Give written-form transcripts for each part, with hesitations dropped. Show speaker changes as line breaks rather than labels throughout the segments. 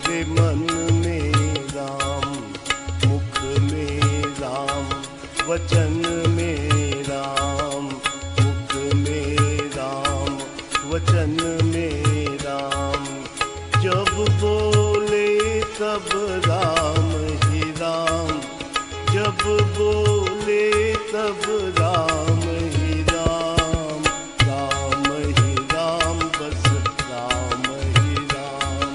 मेरे मन में राम, मुख में राम, वचन में राम, मुख में राम, वचन में राम। जब बोले तब राम ही राम, जब बोले तब राम ही राम, राम ही राम, बस राम ही राम,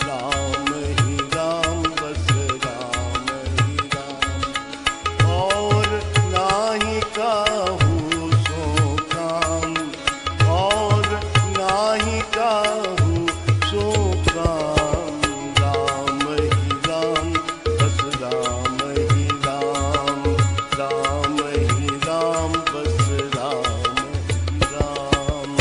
राम ही राम, बस राम ही राम। और नाही काहू सो काम, और नाही काहू सो काम, राम ही राम, बस राम ही राम, राम ही राम, बस राम ही राम।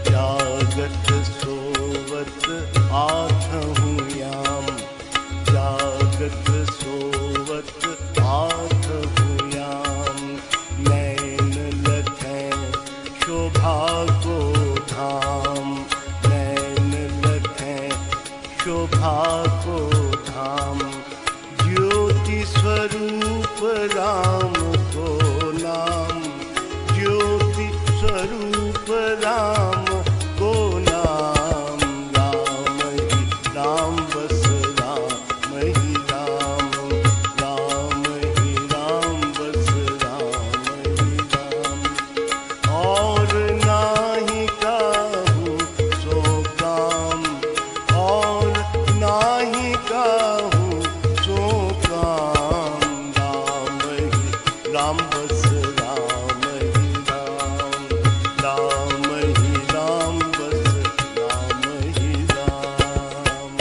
जागत सोवत आठहूँ याम, जागत सोवत आठहूँ याम। नैन लखें शोभा को धाम, नैन लखें शोभा को धाम। ज्योति स्वरूप राम को नाम, ज्योति स्वरूप राम को नाम। राम ही राम, बस राम ही राम, राम ही राम, बस राम ही राम। और नाही काहू सो काम, और नाही काहू सो काम, राम ही राम, बस राम ही राम, राम ही राम, बस राम ही राम।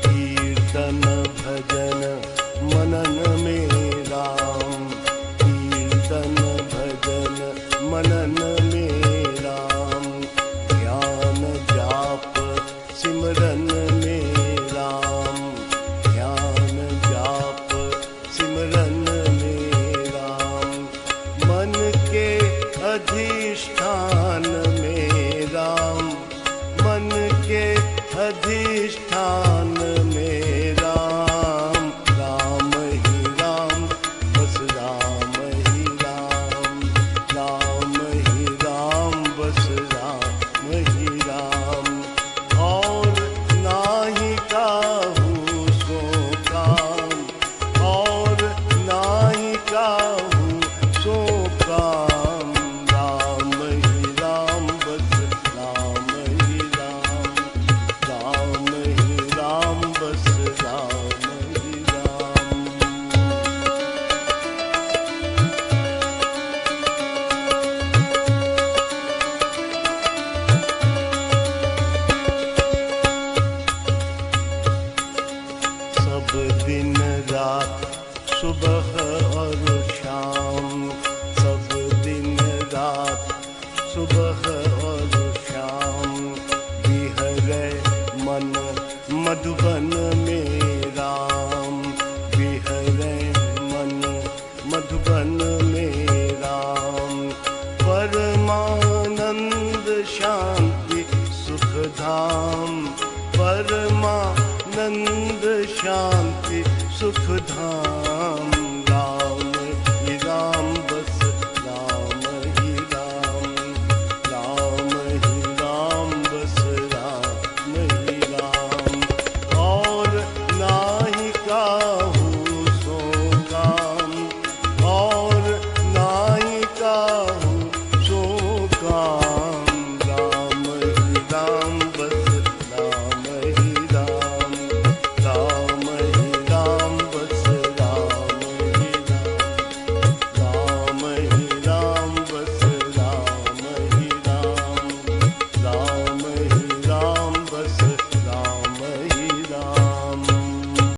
कीर्तन भजन मनन में राम, कीर्तन भजन मनन में राम। ध्यान जाप सिमरन में राम, ध्यान जाप सिमरन में राम। मन के अधिष्ठान में राम, मन के अधिष्ठान में राम, राम ही राम, बस राम ही राम, राम ही राम, बस राम ही राम। और नाही काहू सो काम, और नाही काहू सो काम, राम ही राम, बस राम ही राम, राम ही राम, बस राम ही राम। सब दिन रात सुबह और शाम, सब दिन रात सुबह और शाम। विहरे मन मधुबन में राम, विहरे मन मधुबन में राम। परमानंद शांति सुख धाम, परमानंद शांति सुख धाम।